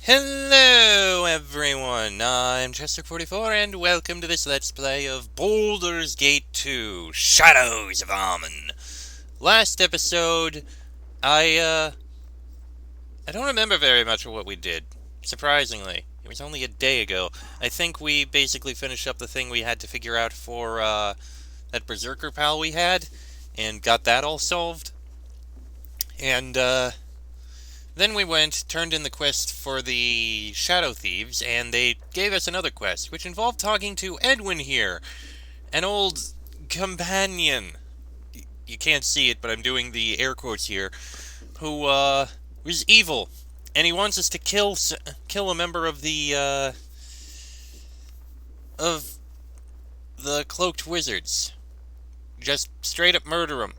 Hello everyone, I'm Chester44 and welcome to this Let's Play of Baldur's Gate 2, Shadows of Amun. Last episode, I don't remember very much of what we did, surprisingly. It was only a day ago. I think we basically finished up the thing we had to figure out for, that Berserker pal we had, and got that all solved. And, then we went, turned in the quest for the Shadow Thieves, and they gave us another quest, which involved talking to Edwin here, an old companion. You can't see it, but I'm doing the air quotes here, who, was evil, and he wants us to kill a member of the Cloaked Wizards. Just straight up murder him.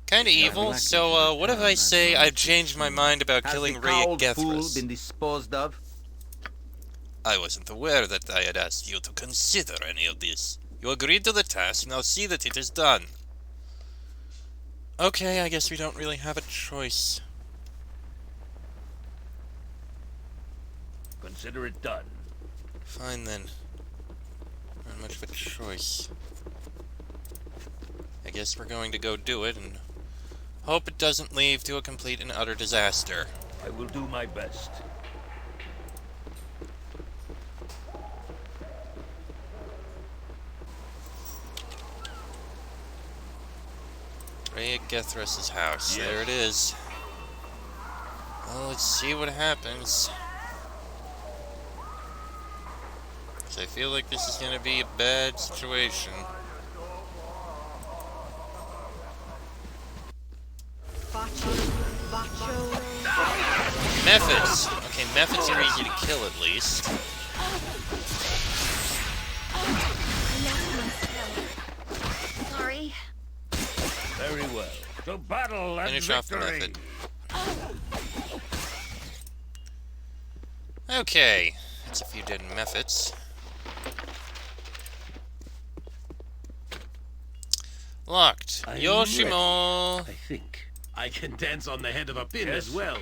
Kinda evil, so, what if I say I've changed my mind about killing Rhea Gethras? Been disposed of? I wasn't aware that I had asked you to consider any of this. You agreed to the task, now see that it is done. Okay, I guess we don't really have a choice. Consider it done. Fine then. Not much of a choice. I guess we're going to go do it, and hope it doesn't lead to a complete and utter disaster. I will do my best. Rhea Gethras' house. Yes. There it is. Well, let's see what happens. 'Cause I feel like this is gonna be a bad situation. Methods! Okay, methods are easy to kill at least. Sorry. Very well. To battle and Finish off the victory. method. Okay, that's a few dead methods. Locked. I'm Yoshimo! I think I can dance on the head of a pin Yes. as well.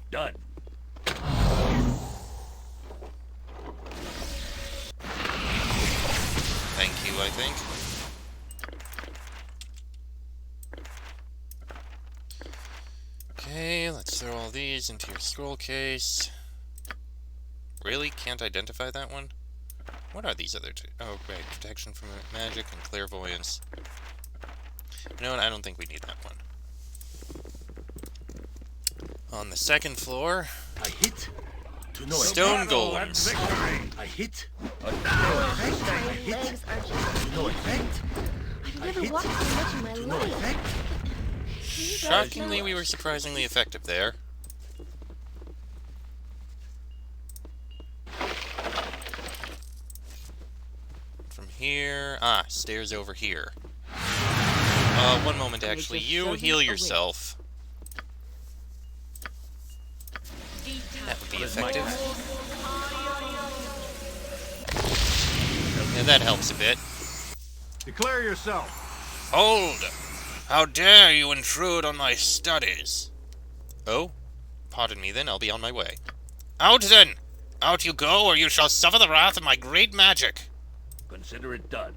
Done. Thank you, I think. Okay, let's throw all these into your scroll case. Really? Can't identify that one? What are these other two? Oh, right. Protection from magic and clairvoyance. You know what? I don't think we need that one. On the second floor, I hit to no Stone effect. golems. I hit My legs are just... to no effect. I've I never hit walked so much in my to no life. effect. Shockingly, we were surprisingly effective there. From here... Ah, stairs over here. One moment, actually. You heal yourself. That would be effective. Yeah, that helps a bit. Declare yourself. Hold! How dare you intrude on my studies? Oh? Pardon me then, I'll be on my way. Out then! Out you go, or you shall suffer the wrath of my great magic! Consider it done.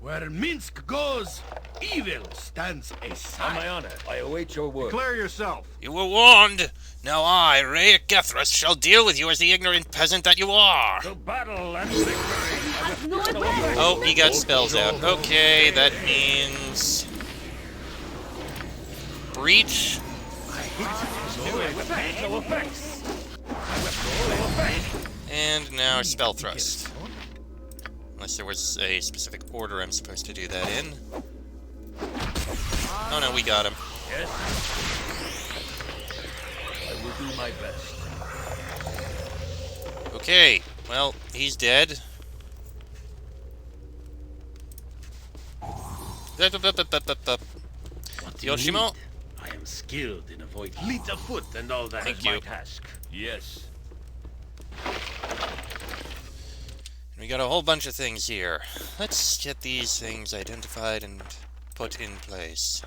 Where Minsk goes, evil stands On aside. my honor, I await your word. Declare yourself. You were warned! Now I, Rhea Gethras, shall deal with you as the ignorant peasant that you are! To battle and victory. No effect. Oh, he got spells out. Okay, that means... Breach? No effects. And now Spell Thrust. Unless there was a specific order I'm supposed to do that in. Oh no, we got him. Yes. I will do my best. Okay, well, he's dead. What do you Yoshimo? need? I am skilled in avoiding fleet of foot and all that. Thank My you. task. Yes. We got a whole bunch of things here. Let's get these things identified and put in place.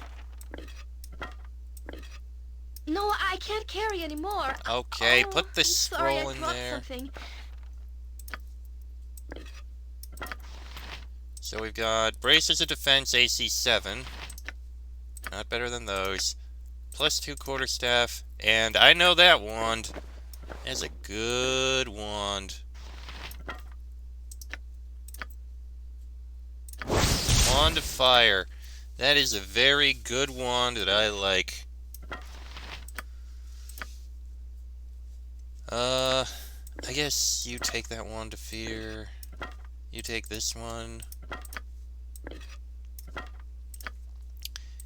No, I can't carry anymore. Okay, Oh, put the I'm sorry, scroll I in dropped there. something. So we've got Braces of Defense AC 7. Not better than those. +2 quarterstaff. And I know that wand. That's a good wand. Wand of Fire. That is a very good wand that I like. I guess you take that Wand of Fear. You take this one.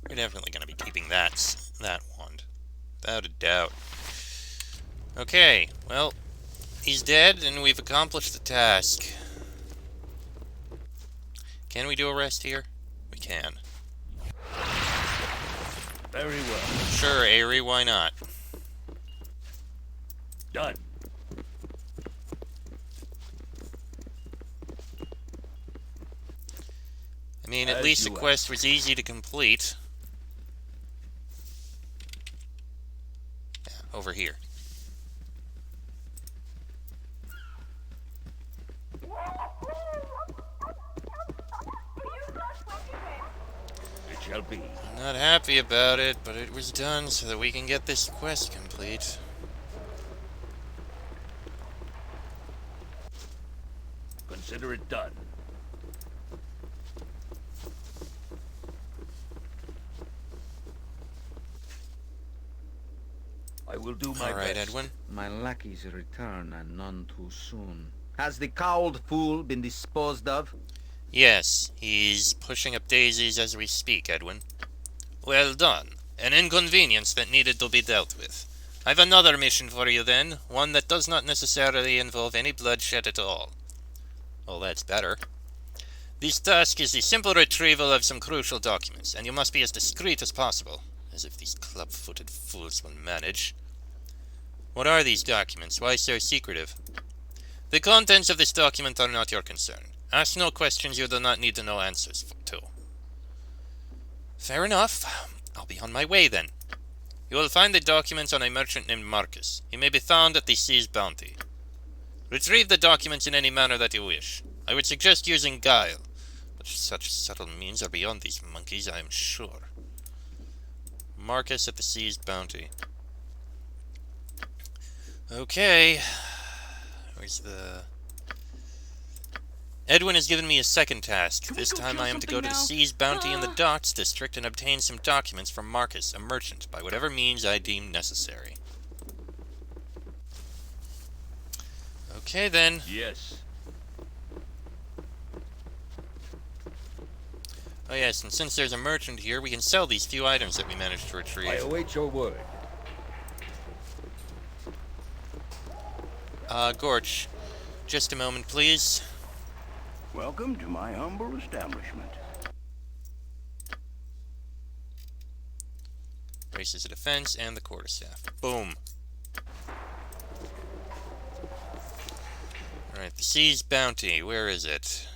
You're definitely going to be keeping that wand. Without a doubt. Okay, well, he's dead and we've accomplished the task. Can we do a rest here? We can. Very well. Sure, Aerie, why not? Done. I mean, at As least the you quest was easy to complete. Yeah, over here. It shall be. I'm not happy about it, but it was done so that we can get this quest complete. Consider it done. I will do my Alright, best. Edwin. My lackey's return, and none too soon. Has the cowled fool been disposed of? Yes, he's pushing up daisies as we speak, Edwin. Well done. An inconvenience that needed to be dealt with. I've another mission for you then, one that does not necessarily involve any bloodshed at all. Well, that's better. This task is the simple retrieval of some crucial documents, and you must be as discreet as possible, as if these club-footed fools will manage. What are these documents? Why so secretive? The contents of this document are not your concern. Ask no questions you do not need to know answers to. Fair enough. I'll be on my way then. You will find the documents on a merchant named Marcus. He may be found at the Sea's Bounty. Retrieve the documents in any manner that you wish. I would suggest using guile, but such subtle means are beyond these monkeys, I am sure. Marcus at the Sea's Bounty. Okay. Where's the... Edwin has given me a second task. This time I am to go to the Sea's Bounty in the Docks District and obtain some documents from Marcus, a merchant, by whatever means I deem necessary. Okay then. Yes. Oh yes, and since there's a merchant here, we can sell these few items that we managed to I retrieve. await your word. Gorch, just a moment, please. Welcome to my humble establishment. Braces of defense and the quarterstaff. Boom. Alright, the Sea's Bounty. Where is it?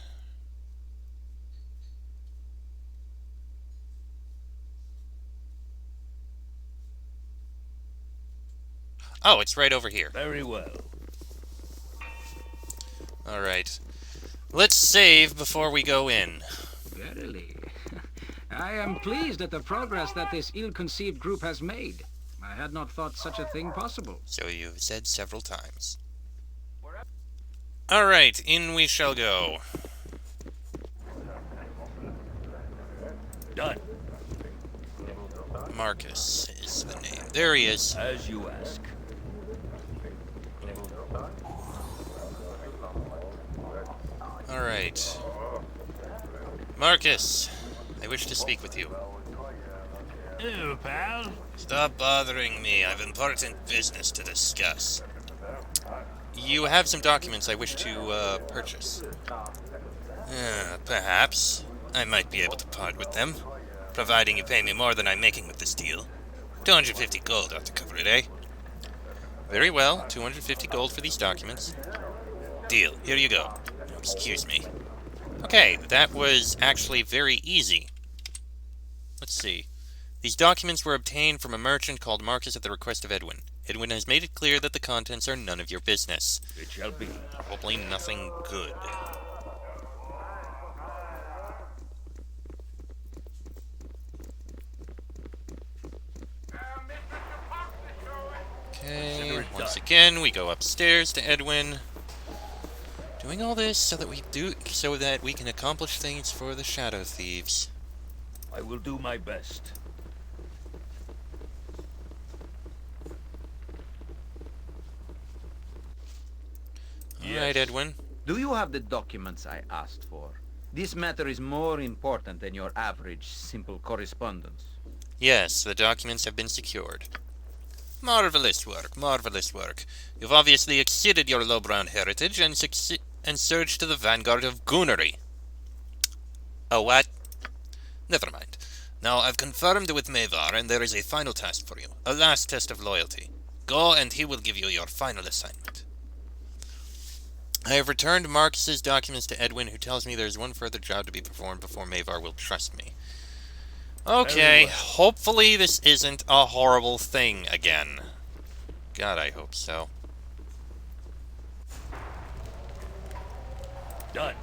Oh, it's right over here. Very well. Alright. Let's save before we go in. Verily. I am pleased at the progress that this ill-conceived group has made. I had not thought such a thing possible. So you've said several times. Alright, in we shall go. Done. Marcus is the name. There he is. As you ask. Alright. Marcus, I wish to speak with you. Hello, pal. Stop bothering me. I've important business to discuss. You have some documents I wish to, purchase. Perhaps. I might be able to part with them, providing you pay me more than I'm making with this deal. 250 gold ought to cover it, eh? Very well, 250 gold for these documents. Deal. Here you go. Excuse me. Okay, that was actually very easy. Let's see. These documents were obtained from a merchant called Marcus at the request of Edwin. Edwin has made it clear that the contents are none of your business. It shall be. Probably nothing good. Okay, once again, we go upstairs to Edwin. Doing all this so that we can accomplish things for the Shadow Thieves. I will do my best. Alright, Edwin. Do you have the documents I asked for? This matter is more important than your average simple correspondence. Yes, the documents have been secured. Marvelous work, marvelous work. You've obviously exceeded your lowbrown heritage and surged to the vanguard of goonery. Oh, what? Never mind. Now, I've confirmed with Mavar, and there is a final task for you. A last test of loyalty. Go, and he will give you your final assignment. I have returned Marcus's documents to Edwin, who tells me there's one further job to be performed before Mavar will trust me. Okay, hopefully this isn't a horrible thing again. God, I hope so. Done.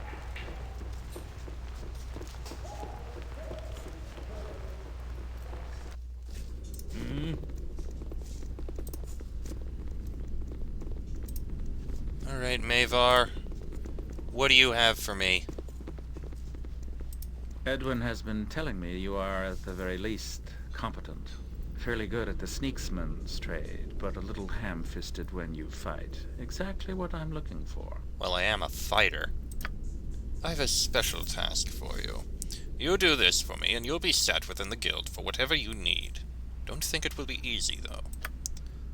Alright, Mavar. What do you have for me? Edwin has been telling me you are, at the very least, competent. Fairly good at the sneaksman's trade, but a little ham-fisted when you fight. Exactly what I'm looking for. Well, I am a fighter. I have a special task for you. You do this for me, and you'll be set within the guild for whatever you need. Don't think it will be easy, though.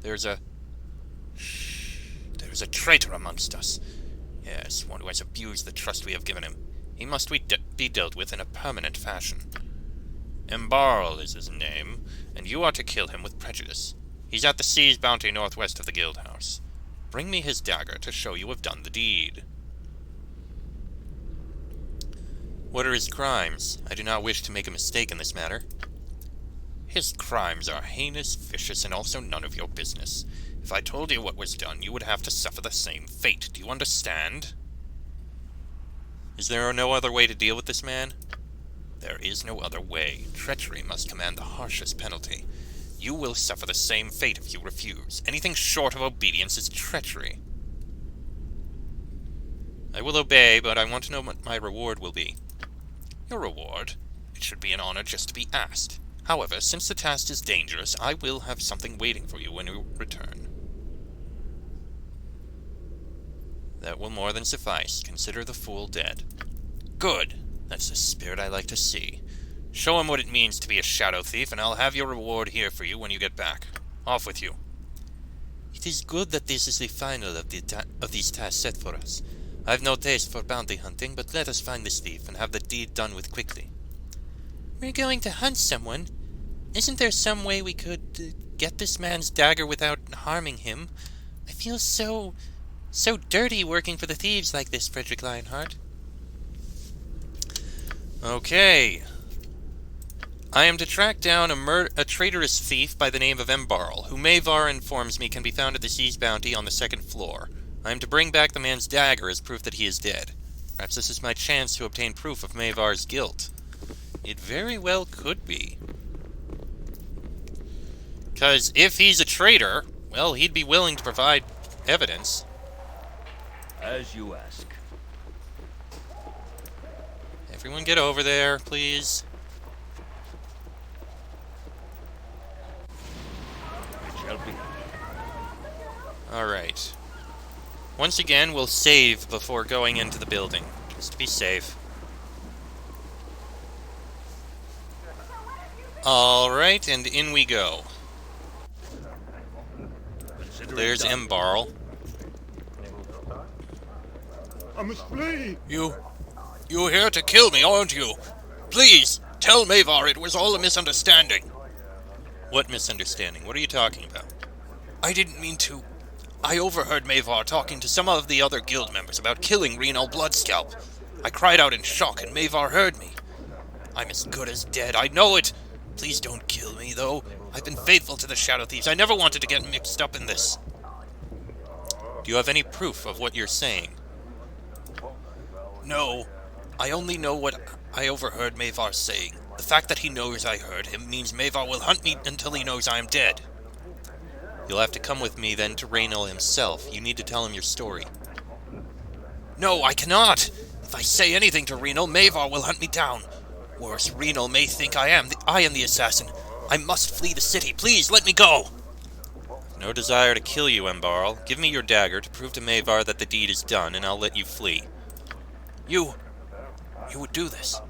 There's a traitor amongst us. Yes, one who has abused the trust we have given him. He must be dealt with in a permanent fashion. Embarl is his name, and you are to kill him with prejudice. He's at the Sea's Bounty northwest of the guild house. Bring me his dagger to show you have done the deed. What are his crimes? I do not wish to make a mistake in this matter. His crimes are heinous, vicious, and also none of your business. If I told you what was done, you would have to suffer the same fate. Do you understand? Is there no other way to deal with this man? There is no other way. Treachery must command the harshest penalty. You will suffer the same fate if you refuse. Anything short of obedience is treachery. I will obey, but I want to know what my reward will be. Your reward? It should be an honor just to be asked. However, since the task is dangerous, I will have something waiting for you when you return. That will more than suffice. Consider the fool dead. Good! That's the spirit I like to see. Show him what it means to be a Shadow Thief, and I'll have your reward here for you when you get back. Off with you. It is good that this is the final of these tasks set for us. I've no taste for bounty hunting, but let us find this thief and have the deed done with quickly. We're going to hunt someone. Isn't there some way we could get this man's dagger without harming him? I feel so dirty working for the thieves like this, Frederick Lionheart. Okay. I am to track down a traitorous thief by the name of Embarl, who Mavar informs me can be found at the Sea's Bounty on the second floor. I am to bring back the man's dagger as proof that he is dead. Perhaps this is my chance to obtain proof of Mavar's guilt. It very well could be. Because if he's a traitor, well, he'd be willing to provide evidence. As you ask. Everyone get over there, please. It shall be. Alright. Once again, we'll save before going into the building, just to be safe. Alright, and in we go. There's Embarl. I must flee! You're here to kill me, aren't you? Please, tell Mavar it was all a misunderstanding. What misunderstanding? What are you talking about? I didn't mean to. I overheard Mavar talking to some of the other guild members about killing Renal Bloodscalp. I cried out in shock and Mavar heard me. I'm as good as dead, I know it. Please don't kill me, though. I've been faithful to the Shadow Thieves. I never wanted to get mixed up in this. Do you have any proof of what you're saying? No. I only know what I overheard Mavar saying. The fact that he knows I heard him means Mavar will hunt me until he knows I am dead. You'll have to come with me then to Raynal himself. You need to tell him your story. No, I cannot! If I say anything to Raynal, Mavar will hunt me down. Worse, Raynal may think I am the assassin. I must flee the city. Please, let me go! No desire to kill you, Embarl. Give me your dagger to prove to Mavar that the deed is done, and I'll let you flee. You would do this.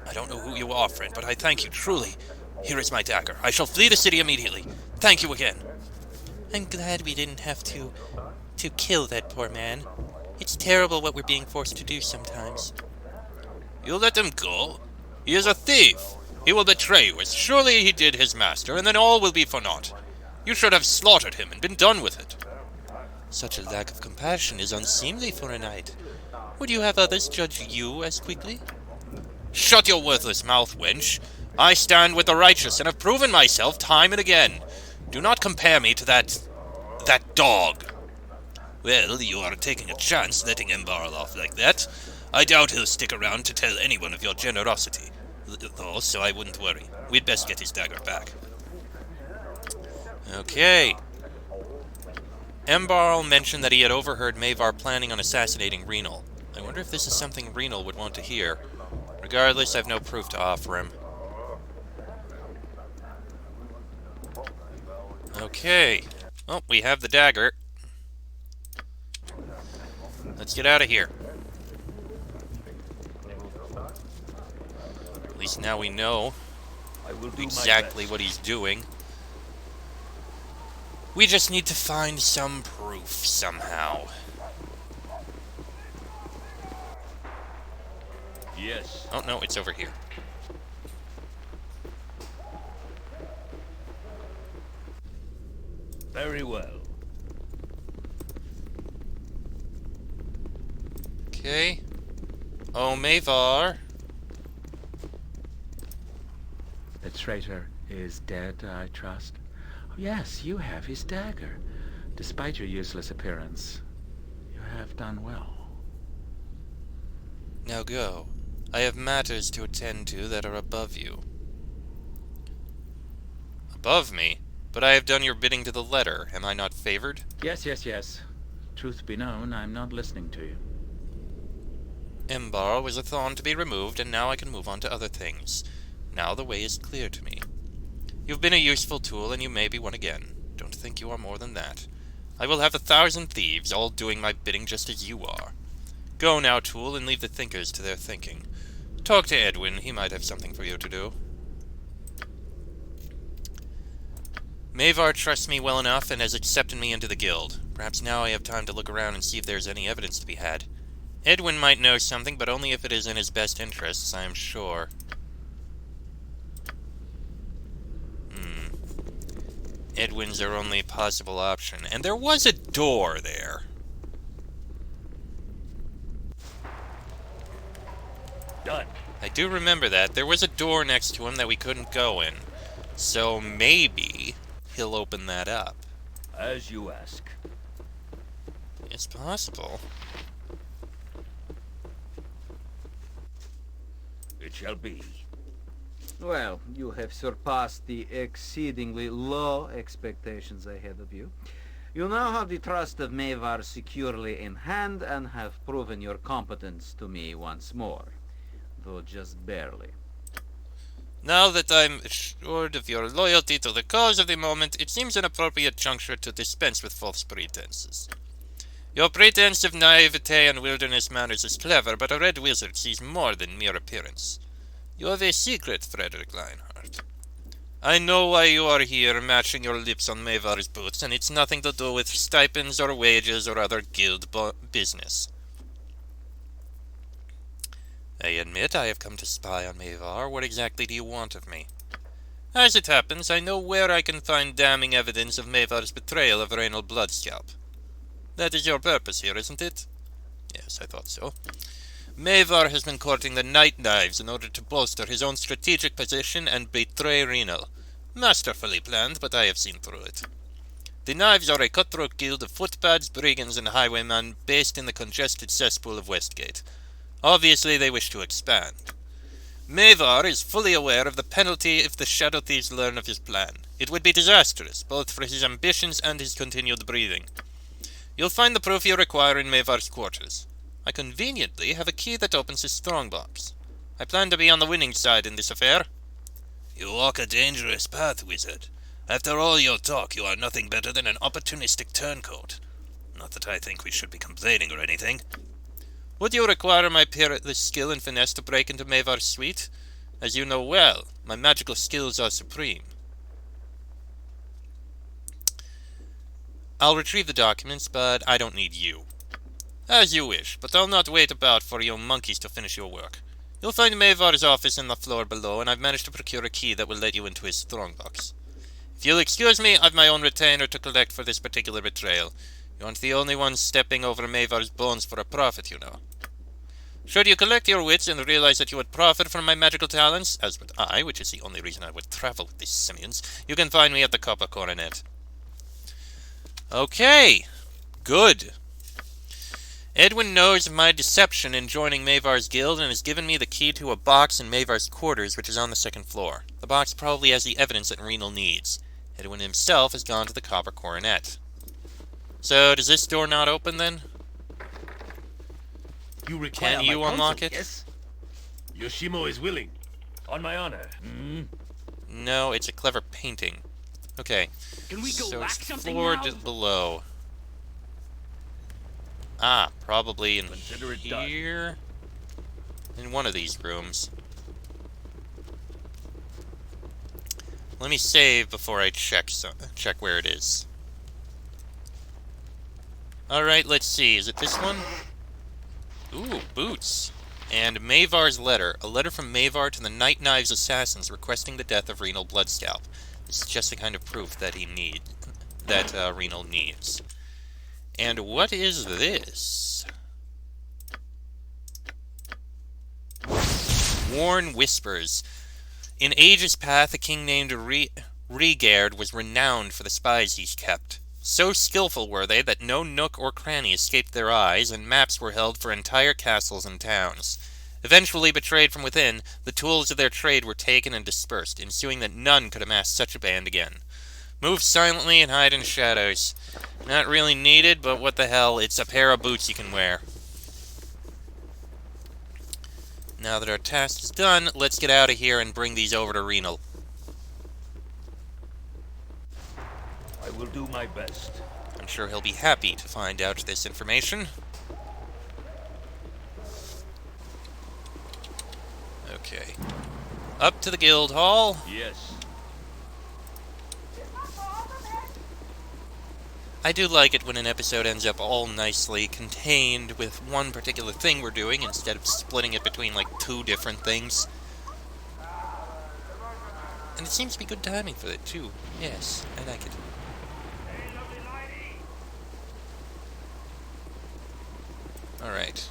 I don't know who you are, friend, but I thank you, truly. Here is my dagger. I shall flee the city immediately. Thank you again. I'm glad we didn't have to kill that poor man. It's terrible what we're being forced to do sometimes. You let him go? He is a thief. He will betray you as surely he did his master, and then all will be for naught. You should have slaughtered him and been done with it. Such a lack of compassion is unseemly for a knight. Would you have others judge you as quickly? Shut your worthless mouth, wench. I stand with the righteous and have proven myself time and again. Do not compare me to that dog. Well, you are taking a chance letting Embarl off like that. I doubt he'll stick around to tell anyone of your generosity. Though, so I wouldn't worry. We'd best get his dagger back. Okay. Embarl mentioned that he had overheard Mavar planning on assassinating Raynal. I wonder if this is something Raynal would want to hear. Regardless, I've no proof to offer him. Okay. Well, we have the dagger. Let's get out of here. At least now we know I will do exactly my best. what he's doing. We just need to find some proof somehow. Yes. Oh, no, it's over here. Very well. Okay. Oh, Mavar. The traitor is dead, I trust. Oh, yes, you have his dagger. Despite your useless appearance, you have done well. Now go. I have matters to attend to that are above you. Above me? But I have done your bidding to the letter. Am I not favored? Yes, yes, yes. Truth be known, I'm not listening to you. Embar was a thorn to be removed, and now I can move on to other things. Now the way is clear to me. You've been a useful tool, and you may be one again. Don't think you are more than that. I will have 1,000 thieves, all doing my bidding just as you are. Go now, tool, and leave the thinkers to their thinking. Talk to Edwin. He might have something for you to do. Mavar trusts me well enough and has accepted me into the guild. Perhaps now I have time to look around and see if there's any evidence to be had. Edwin might know something, but only if it is in his best interests, I am sure. Edwin's our only possible option. And there was a door there. Done. I do remember that. There was a door next to him that we couldn't go in. So maybe he'll open that up. As you ask. It's possible. It shall be. Well, you have surpassed the exceedingly low expectations I had of you. You now have the trust of Mavar securely in hand and have proven your competence to me once more, though just barely. Now that I'm assured of your loyalty to the cause of the moment, it seems an appropriate juncture to dispense with false pretenses. Your pretense of naivete and wilderness manners is clever, but a red wizard sees more than mere appearance. You have a secret, Frederick Lionheart. I know why you are here, matching your lips on Mavar's boots, and it's nothing to do with stipends or wages or other guild business. I admit I have come to spy on Mavar. What exactly do you want of me? As it happens, I know where I can find damning evidence of Mavar's betrayal of Raynal Bloodscalp. That is your purpose here, isn't it? Yes, I thought so. Mavar has been courting the Night Knives in order to bolster his own strategic position and betray Renal. Masterfully planned, but I have seen through it. The Knives are a cutthroat guild of footpads, brigands, and highwaymen based in the congested cesspool of Westgate. Obviously, they wish to expand. Mavar is fully aware of the penalty if the Shadow Thieves learn of his plan. It would be disastrous, both for his ambitions and his continued breathing. You'll find the proof you require in Mavar's quarters. I conveniently have a key that opens his strongbox. I plan to be on the winning side in this affair. You walk a dangerous path, wizard. After all your talk, you are nothing better than an opportunistic turncoat. Not that I think we should be complaining or anything. Would you require my peerless skill and finesse to break into Mavar's suite? As you know well, my magical skills are supreme. I'll retrieve the documents, but I don't need you. As you wish, but I'll not wait about for you monkeys to finish your work. You'll find Mavar's office in the floor below, and I've managed to procure a key that will let you into his strongbox. If you'll excuse me, I've my own retainer to collect for this particular betrayal. You aren't the only ones stepping over Mavar's bones for a profit, you know. Should you collect your wits and realize that you would profit from my magical talents, as would I, which is the only reason I would travel with these simians, you can find me at the Copper Coronet. Okay, good. Edwin knows of my deception in joining Mavar's guild and has given me the key to a box in Mavar's quarters, which is on the second floor. The box probably has the evidence that Renal needs. Edwin himself has gone to the Copper Coronet. So, does this door not open, then? You require Can you my unlock counsel, it? Yes. Yoshimo is willing. On my honor. No, it's a clever painting. Okay, Can we go so whack it's something floor now? below. Ah, probably in Consider it done. here? In one of these rooms. Let me save before I check where it is. Alright, let's see. Is it this one? Ooh, boots. And Mavar's letter. A letter from Mavar to the Night Knives assassins requesting the death of Renal Bloodscalp. This is just the kind of proof that Renal needs. And what is this? Worn Whispers. In ages past, a king named Regard was renowned for the spies he's kept. So skillful were they that no nook or cranny escaped their eyes, and maps were held for entire castles and towns. Eventually betrayed from within, the tools of their trade were taken and dispersed, ensuing that none could amass such a band again. Move silently and hide in shadows. Not really needed, but what the hell, it's a pair of boots you can wear. Now that our task is done, let's get out of here and bring these over to Renal. I will do my best. I'm sure he'll be happy to find out this information. Okay. Up to the guild hall. Yes. I do like it when an episode ends up all nicely contained with one particular thing we're doing instead of splitting it between like two different things. And it seems to be good timing for it too. Yes, I like it. Alright.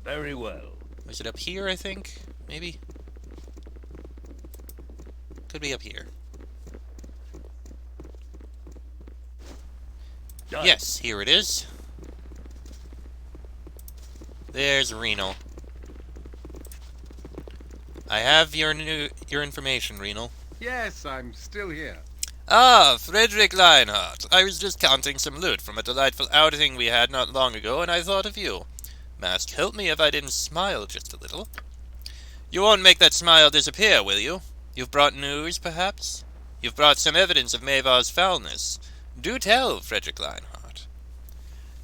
Very well. Was it up here, I think? Maybe? Could be up here. Done. Yes, here it is. There's Renal. I have your information, Renal. Yes, I'm still here. Ah, Frederick Lionheart. I was just counting some loot from a delightful outing we had not long ago, and I thought of you. Mask, help me if I didn't smile just a little. You won't make that smile disappear, will you? You've brought news, perhaps? You've brought some evidence of Mavar's foulness. Do tell, Frederick Lionheart.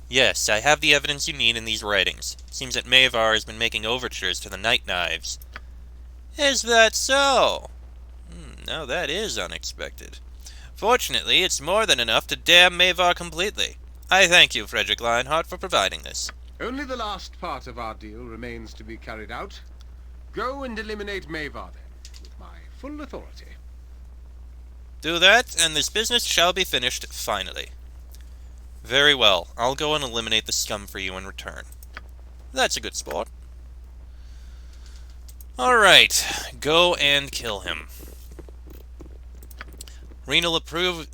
Yes, I have the evidence you need in these writings. It seems that Mavar has been making overtures to the Night Knives. Is that so? Now that is unexpected. Fortunately, it's more than enough to damn Mavar completely. I thank you, Frederick Lionheart, for providing this. Only the last part of our deal remains to be carried out. Go and eliminate Mavar, then, with my full authority. Do that, and this business shall be finished finally. Very well. I'll go and eliminate the scum for you in return. That's a good sport. Alright, go and kill him. Renal approved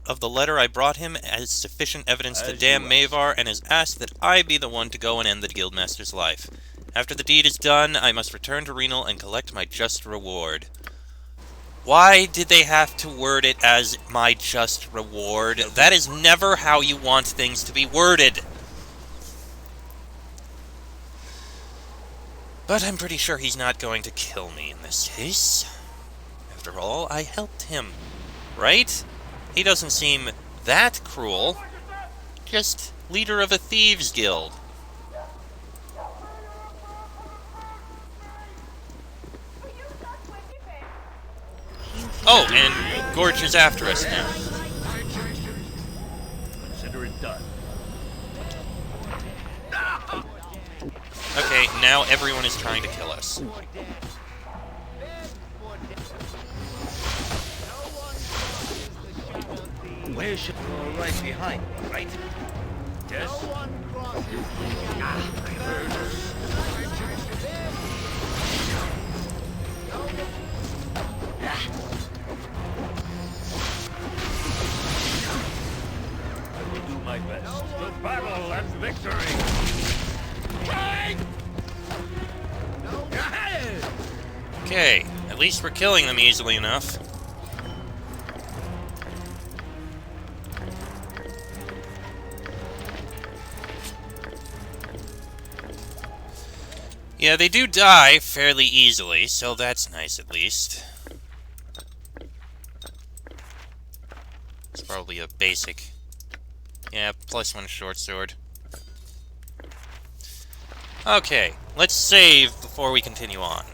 of the letter I brought him as sufficient evidence to damn Mavar, and has asked that I be the one to go and end the Guildmaster's life. After the deed is done, I must return to Renal and collect my just reward. Why did they have to word it as my just reward? That is never how you want things to be worded. But I'm pretty sure he's not going to kill me in this case. After all, I helped him. Right? He doesn't seem that cruel. Just leader of a thieves guild. Oh, and Gorge is after us now. Consider it done. Okay, now everyone is trying to kill us. Where should... right behind me, right? Yes? I will do my best. To battle and victory! Okay, at least we're killing them easily enough. Yeah, they do die fairly easily, so that's nice at least. It's probably a basic. Yeah, +1 short sword. Okay, let's save before we continue on.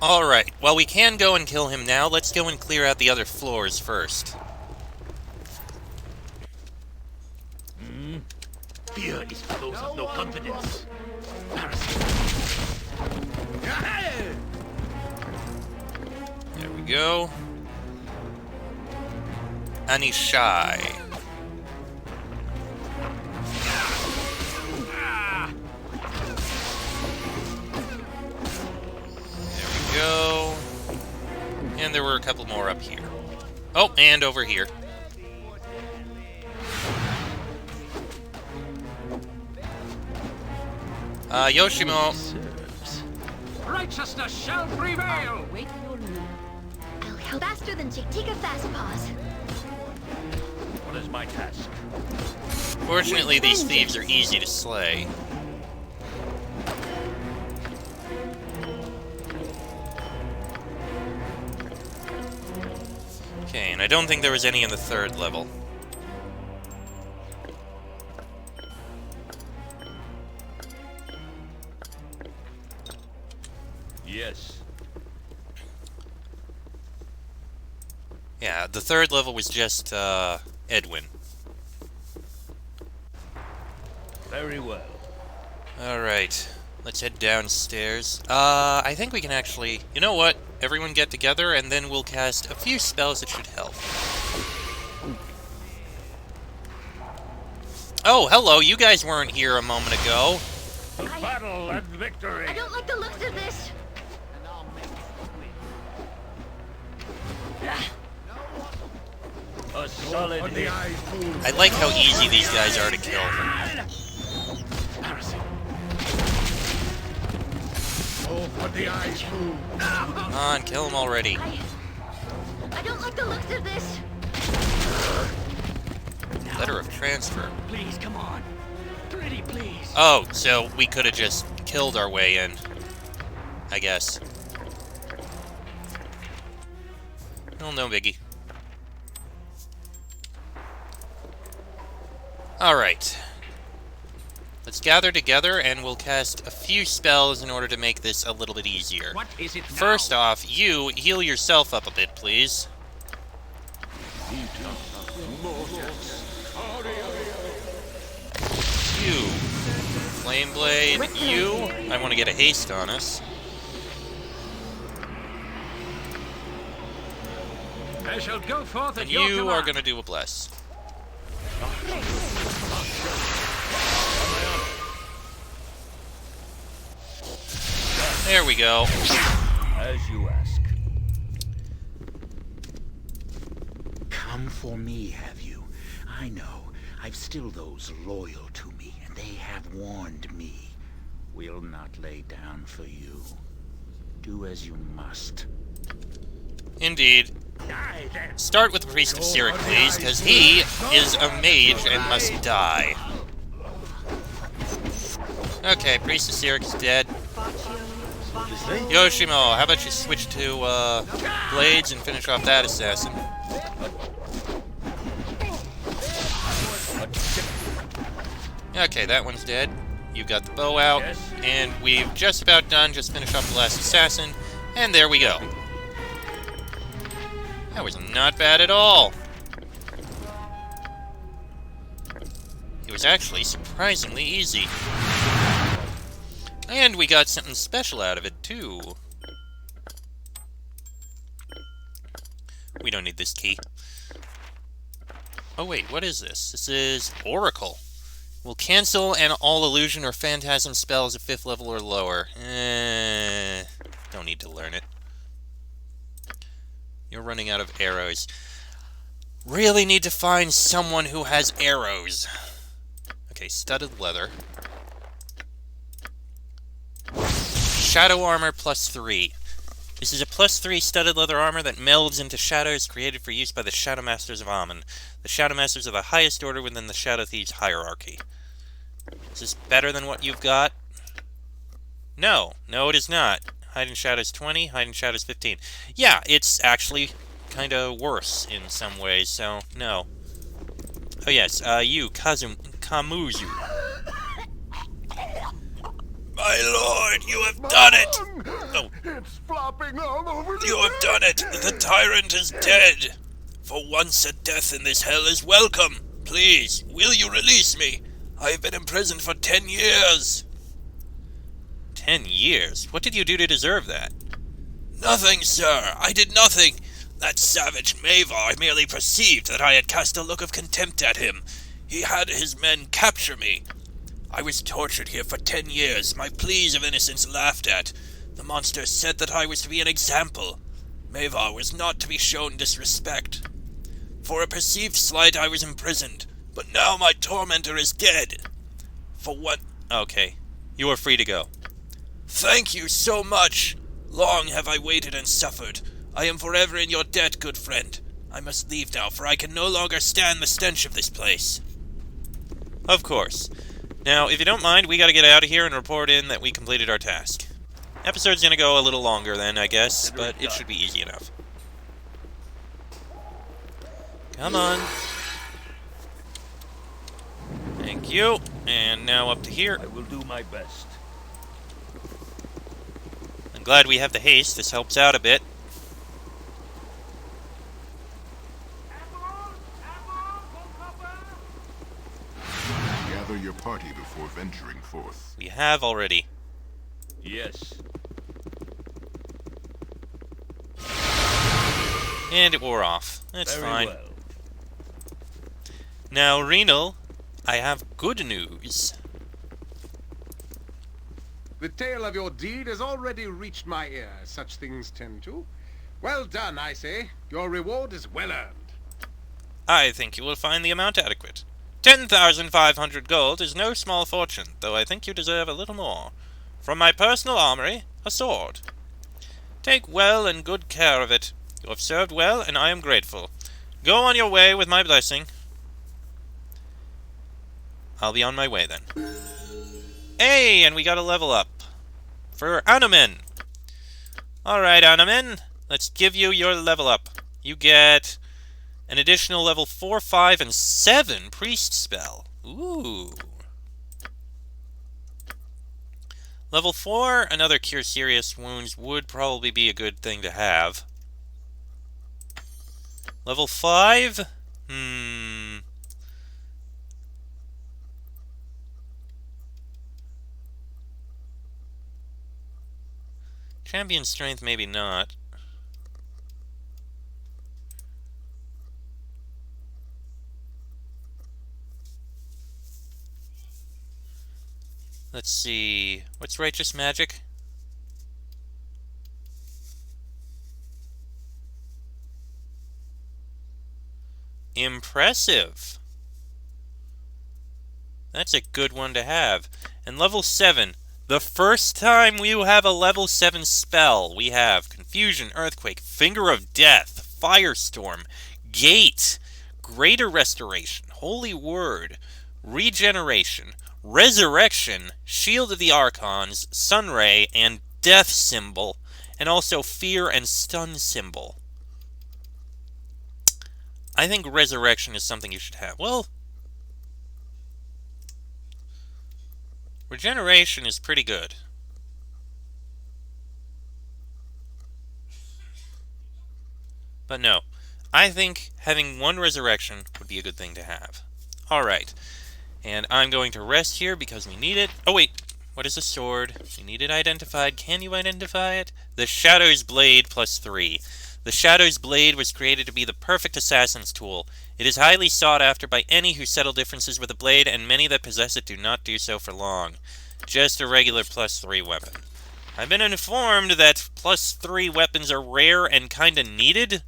Alright, well we can go and kill him now. Let's go and clear out the other floors first. Fear is for those of no confidence. There we go. Anishai. There we go. And there were a couple more up here. Oh, and over here. Yoshimo. Righteousness shall prevail! Wait your move. I'll help faster than Jake. Take a fast pause. What is my task? Fortunately, these thieves are easy to slay. Okay, and I don't think there was any in the third level. Yes. Yeah, the third level was just, Edwin. Very well. Alright, let's head downstairs. I think we can actually... You know what? Everyone get together, and then we'll cast a few spells that should help. Oh, hello, you guys weren't here a moment ago. To battle and victory! I don't like the looks of this. A solid hit. I like how easy these guys are to kill. Come on, kill them already. I don't like the looks of this. Letter of transfer. Please, come on. Pretty, please. Oh, so we could have just killed our way in, I guess. Well, no biggie. Alright. Let's gather together and we'll cast a few spells in order to make this a little bit easier. What is it now? First off, you heal yourself up a bit, please. You. Flame Blade, you. I want to get a haste on us. I shall go forth at And your you are command. going to do a bless. There we go. As you ask. Come for me, have you? I know. I've still those loyal to me, and they have warned me. We'll not lay down for you. Do as you must. Indeed. Start with the Priest of Sirik, please, because he is a mage and must die. Okay, Priest of Sirik is dead. Yoshimo, how about you switch to blades and finish off that assassin? Okay, that one's dead. You got the bow out, and we've just about done. Just finish off the last assassin, and there we go. That was not bad at all. It was actually surprisingly easy. And we got something special out of it, too. We don't need this key. Oh wait, what is this? This is Oracle. Will cancel an all illusion or phantasm spells at 5th level or lower. Don't need to learn it. You're running out of arrows. Really need to find someone who has arrows. Okay, studded leather. Shadow armor +3. This is a +3 studded leather armor that melds into shadows created for use by the Shadow Masters of Amun. The Shadow Masters are the highest order within the Shadow Thieves hierarchy. Is this better than what you've got? No. No, it is not. Hiding Shadows 20, Hiding Shadows 15. Yeah, it's actually kind of worse in some ways, so no. Oh yes, you, Kamuzu. My lord, you have done it! Oh. It's flopping all over You have done it! The tyrant is dead! For once a death in this hell is welcome! Please, will you release me? I have been imprisoned for 10 years! 10 years? What did you do to deserve that? Nothing, sir! I did nothing! That savage Mavar merely perceived that I had cast a look of contempt at him. He had his men capture me. I was tortured here for 10 years, my pleas of innocence laughed at. The monster said that I was to be an example. Mavar was not to be shown disrespect. For a perceived slight I was imprisoned, but now my tormentor is dead. For what? Okay, you are free to go. Thank you so much. Long have I waited and suffered. I am forever in your debt, good friend. I must leave now, for I can no longer stand the stench of this place. Of course. Now, if you don't mind, we gotta get out of here and report in that we completed our task. Episode's gonna go a little longer then, I guess, but it should be easy enough. Come on. Thank you. And now up to here. I will do my best. I'm glad we have the haste. This helps out a bit. Gather your party before venturing forth. We have already. Yes. And it wore off. That's Very fine. well. Now, Renal, I have good news. The tale of your deed has already reached my ear. Such things tend to. Well done, I say. Your reward is well earned. I think you will find the amount adequate. 10,500 gold is no small fortune, though I think you deserve a little more. From my personal armory, a sword. Take well and good care of it. You have served well, and I am grateful. Go on your way with my blessing. I'll be on my way then. Hey, and we got a level up. For Anomen. Alright, Anomen. Let's give you your level up. You get an additional level 4, 5, and 7 priest spell. Ooh. Level 4, another Cure Serious Wounds would probably be a good thing to have. Level 5? Champion Strength, maybe not. Let's see. What's righteous magic? Impressive. That's a good one to have. And level 7. The first time we have a level 7 spell, we have Confusion, Earthquake, Finger of Death, Firestorm, Gate, Greater Restoration, Holy Word, Regeneration, Resurrection, Shield of the Archons, Sunray, and Death Symbol, and also Fear and Stun Symbol. I think Resurrection is something you should have. Well, Regeneration is pretty good. But no, I think having one Resurrection would be a good thing to have. Alright, and I'm going to rest here because we need it. Oh wait, what is a sword? We need it identified. Can you identify it? The Shadow's Blade +3. The Shadow's Blade was created to be the perfect assassin's tool. It is highly sought after by any who settle differences with a blade, and many that possess it do not do so for long. Just a regular +3 weapon. I've been informed that +3 weapons are rare and kinda needed.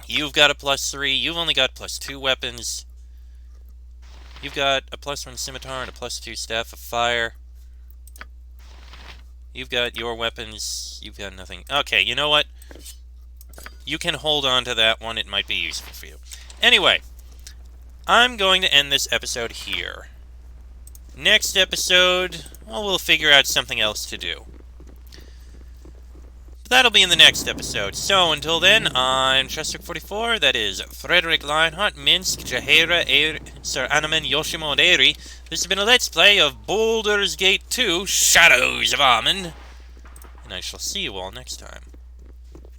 You've got a +3, you've only got +2 weapons. You've got a +1 scimitar and a +2 staff of fire. You've got your weapons, you've got nothing. Okay, you know what? You can hold on to that one, it might be useful for you. Anyway, I'm going to end this episode here. Next episode, well, we'll figure out something else to do. But that'll be in the next episode. So, until then, I'm Chester44, that is Frederick Lionheart, Minsk, Jaheira, Sir Anaman, Yoshimo, and Eri. This has been a Let's Play of Baldur's Gate 2, Shadows of Armen. And I shall see you all next time.